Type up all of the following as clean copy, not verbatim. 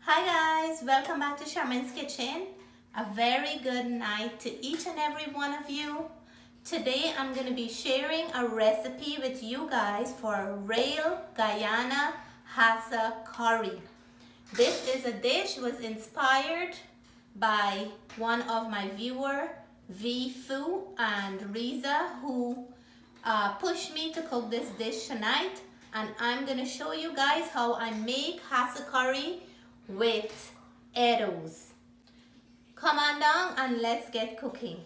Hi guys, welcome back to Charmaine's Kitchen. A very good night to each and every one of you. Today I'm going to be sharing a recipe with you guys for a real Guyana Hassa curry. This is a dish was inspired by one of my viewer, Vifu and Riza, who pushed me to cook this dish tonight. And I'm going to show you guys how I make Hassa curry with eddoes. Come on down and let's get cooking.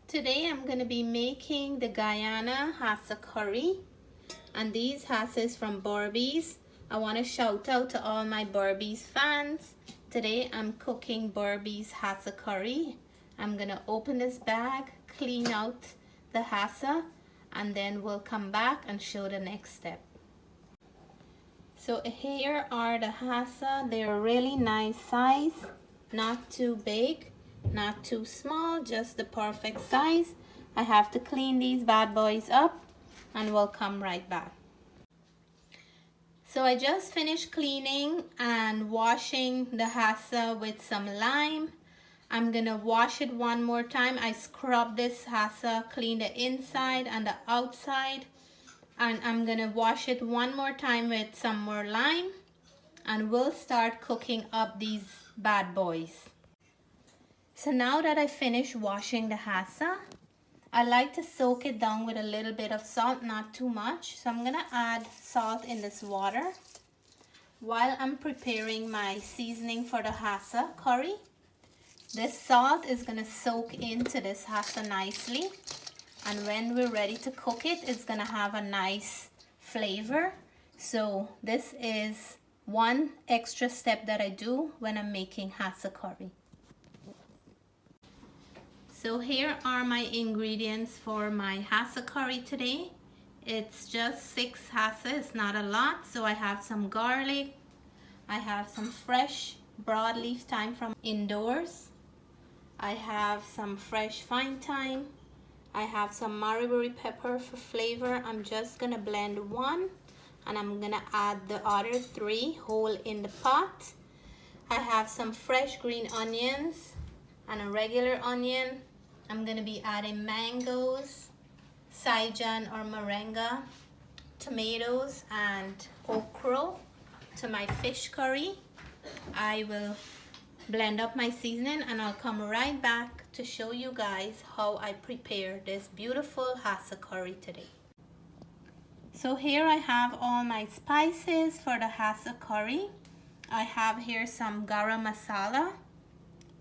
Today I'm going to be making the Guyana Hassa curry, and these Hassas from Barbies. I want to shout out to all my Barbies fans. Today I'm cooking Barbies Hassa curry. I'm going to open this bag, clean out the Hassa, and then we'll come back and show the next step. So here are the Hassa. They're really nice size, not too big, not too small, just the perfect size. I have to clean these bad boys up and we'll come right back. So I just finished cleaning and washing the Hassa with some lime. I'm gonna wash it one more time. I scrub this Hassa, clean the inside and the outside. And I'm gonna wash it one more time with some more lime, and we'll start cooking up these bad boys. So now that I finished washing the Hassa, I like to soak it down with a little bit of salt, not too much. So I'm gonna add salt in this water while I'm preparing my seasoning for the Hassa curry. This salt is gonna soak into this Hassa nicely. And when we're ready to cook it, it's gonna have a nice flavor. So this is one extra step that I do when I'm making Hassa curry. So here are my ingredients for my Hassa curry today. It's just 6 Hassa, it's not a lot. So I have some garlic, I have some fresh broadleaf thyme from indoors, I have some fresh fine thyme, I have some maribori pepper for flavor. I'm just gonna blend one and I'm gonna add the other 3 whole in the pot. I have some fresh green onions and a regular onion. I'm gonna be adding mangoes, Saijan or moringa, tomatoes and ochros to my fish curry. I will blend up my seasoning and I'll come right back to show you guys how I prepare this beautiful Hassa curry today. So here I have all my spices for the Hassa curry. I have here some garam masala,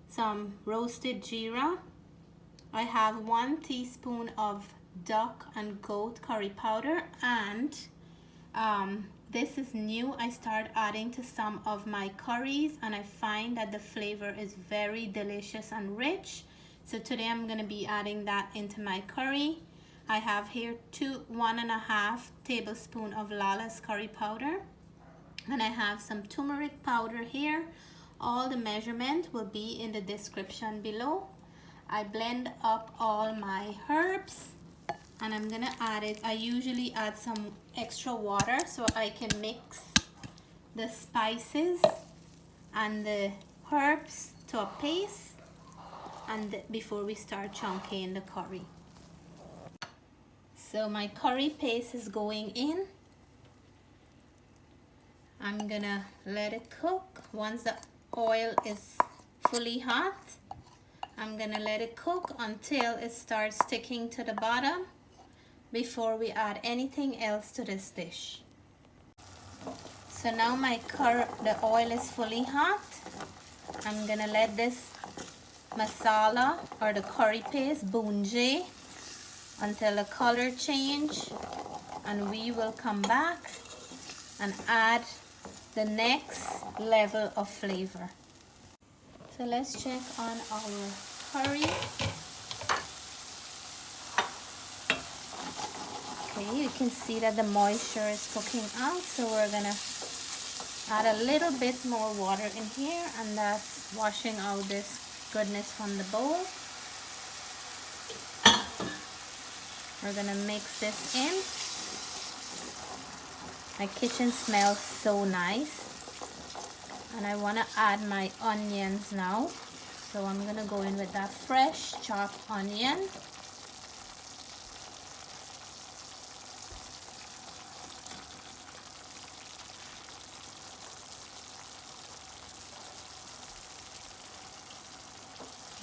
some roasted geera. I have 1 teaspoon of duck and goat curry powder, and this is new. I started adding to some of my curries and I find that the flavor is very delicious and rich. So today I'm going to be adding that into my curry. I have here 1.5 tablespoons of Lala's curry powder, and I have some turmeric powder here. All the measurement will be in the description below. I blend up all my herbs and I'm gonna add it. I usually add some extra water so I can mix the spices and the herbs to a paste, and before we start chunking the curry. So my curry paste is going in. I'm gonna let it cook. Once the oil is fully hot, I'm gonna let it cook until it starts sticking to the bottom before we add anything else to this dish. So now the oil is fully hot. I'm gonna let this masala or the curry paste bunje until the color change, and we will come back and add the next level of flavor. So let's check on our curry. Okay, you can see that the moisture is cooking out, so we're gonna add a little bit more water in here, and that's washing out this goodness from the bowl. We're gonna mix this in. My kitchen smells so nice. And I want to add my onions now. So I'm going to go in with that fresh chopped onion.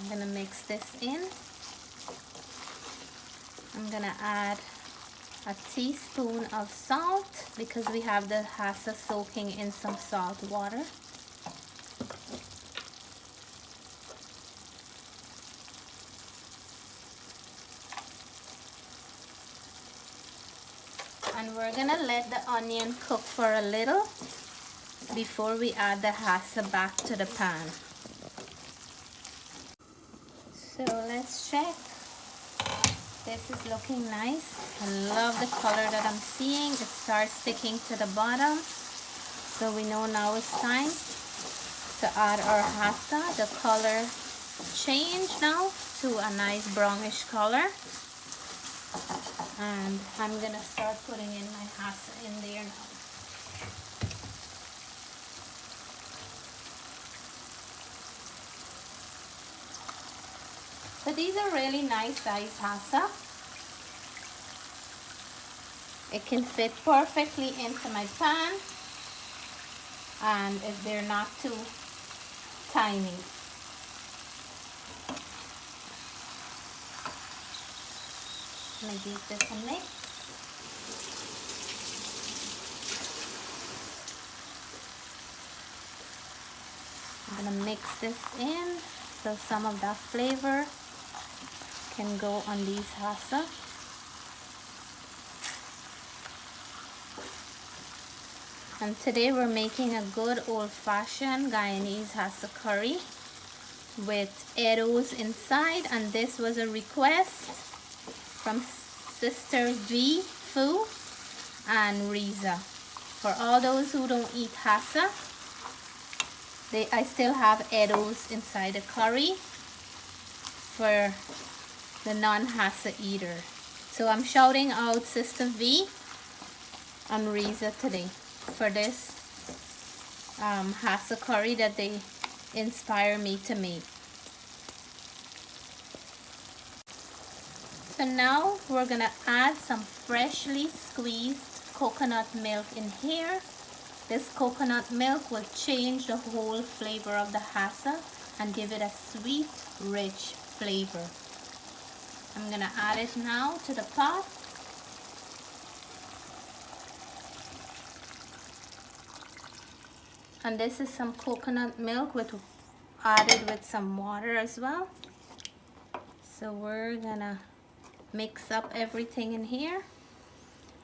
I'm going to mix this in. I'm going to add a teaspoon of salt because we have the hassa soaking in some salt water. And we're gonna let the onion cook for a little before we add the hassa back to the pan. So let's check. This is looking nice. I love the color that I'm seeing. It starts sticking to the bottom. So we know now it's time to add our hassa. The color changed now to a nice brownish color. And I'm gonna start putting in my hassa in there now. So these are really nice size hassa. It can fit perfectly into my pan, and if they're not too tiny. I'm gonna give this a mix. I'm gonna mix this in so some of that flavor can go on these hassa. And today we're making a good old-fashioned Guyanese hassa curry with eddoes inside, and this was a request from Sister V, Fu, and Riza. For all those who don't eat hassa, I still have eddoes inside the curry for the non-hassa eater. So I'm shouting out Sister V and Riza today for this hassa curry that they inspire me to make. So now we're gonna add some freshly squeezed coconut milk in here. This coconut milk will change the whole flavor of the hassa and give it a sweet, rich flavor. I'm gonna add it now to the pot. And this is some coconut milk added with some water as well. So we're gonna mix up everything in here,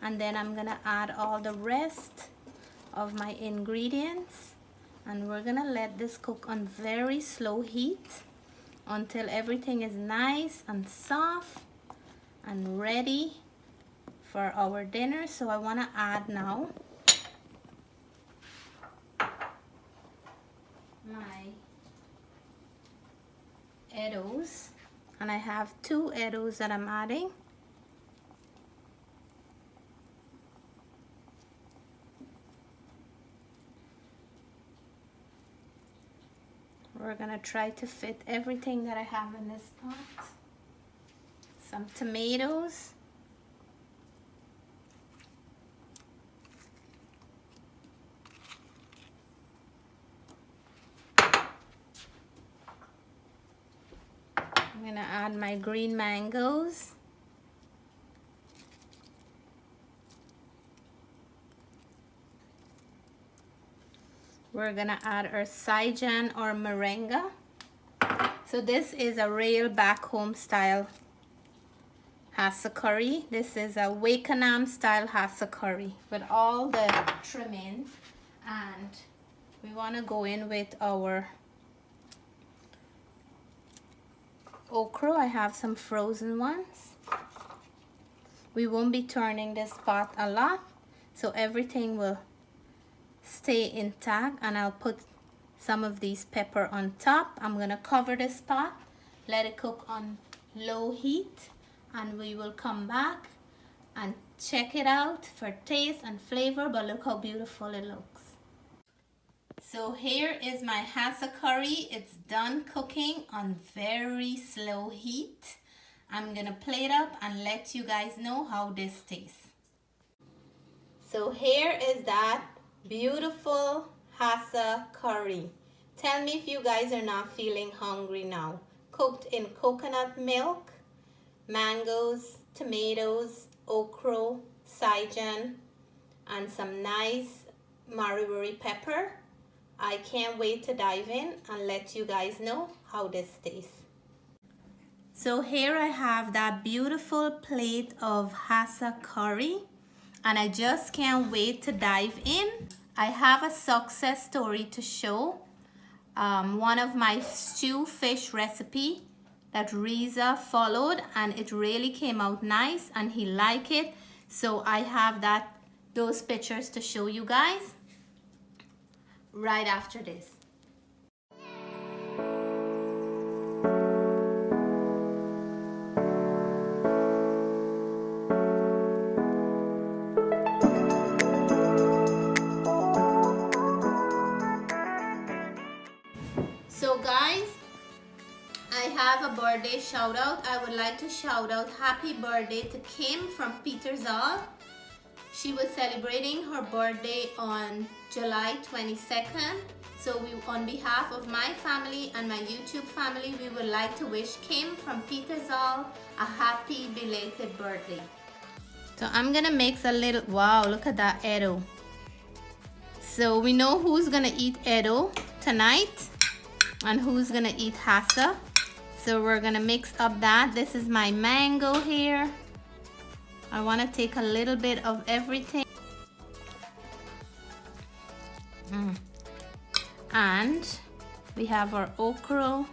and then I'm gonna add all the rest of my ingredients, and we're gonna let this cook on very slow heat until everything is nice and soft and ready for our dinner. So I want to add now my eddoes, and I have 2 eddoes that I'm adding. We're gonna try to fit everything that I have in this pot. Some tomatoes. I'm gonna add my green mangoes. We're gonna add our Saijan or moringa. So this is a real back home style hassa curry. This is a Wakenham style hassa curry with all the trimmings, and we want to go in with our ochro. I have some frozen ones. We won't be turning this pot a lot, so everything will stay intact, and I'll put some of these pepper on top. I'm gonna cover this pot, let it cook on low heat, and we will come back and check it out for taste and flavor. But look how beautiful it looks. So here is my Hassa curry. It's done cooking on very slow heat. I'm gonna plate up and let you guys know how this tastes. So here is that beautiful Hassa curry. Tell me if you guys are not feeling hungry now. Cooked in coconut milk, mangoes, tomatoes, okra, saijan, and some nice wirrie pepper. I can't wait to dive in and let you guys know how this tastes. So here I have that beautiful plate of Hassa curry, and I just can't wait to dive in. I have a success story to show. One of my stew fish recipe that Reza followed, and it really came out nice and he liked it. So I have those pictures to show you guys right after this. So guys, I have a birthday shout out. I would like to shout out happy birthday to Kim from Petersall. She was celebrating her birthday on July 22nd. So on behalf of my family and my YouTube family, we would like to wish Kim from Petersall a happy belated birthday. So I'm gonna mix a little, wow, look at that eddo. So we know who's gonna eat eddo tonight and who's gonna eat Hassa. So we're gonna mix up that. This is my mango here. I wanna take a little bit of everything. And we have our okra.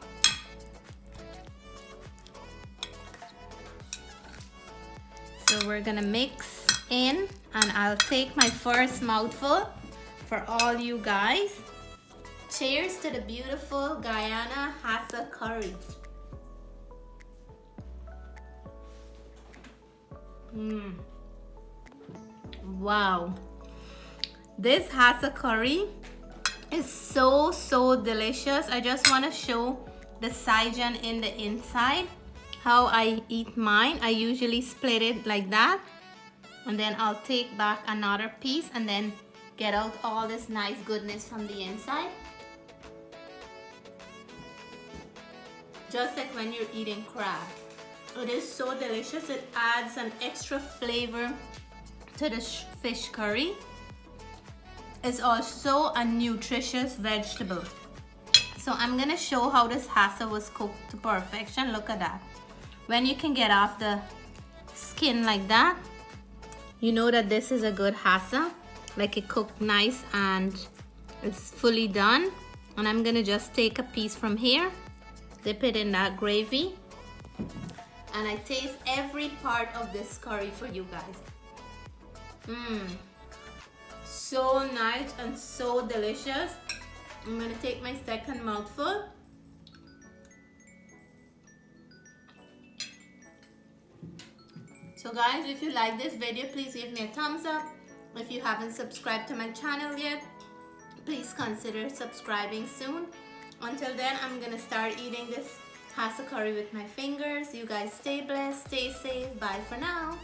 So we're gonna mix in, and I'll take my first mouthful for all you guys. Cheers to the beautiful Guyana Hassa curry. Wow, this Hassa curry is so delicious. I just want to show the saijan in the inside, how I eat mine. I usually split it like that, and then I'll take back another piece and then get out all this nice goodness from the inside. Just like when you're eating crab. It is so delicious. It adds an extra flavor to the fish curry. It's also a nutritious vegetable. So I'm gonna show how this Hassa was cooked to perfection. Look at that. When you can get off the skin like that, you know that this is a good Hassa. Like it cooked nice and it's fully done. And I'm gonna just take a piece from here, dip it in that gravy, and I taste every part of this curry for you guys. So nice and so delicious. I'm gonna take my second mouthful. So guys, if you like this video, please give me a thumbs up. If you haven't subscribed to my channel yet, please consider subscribing soon. Until then, I'm gonna start eating this Hassa curry with my fingers. You guys stay blessed, stay safe. Bye for now.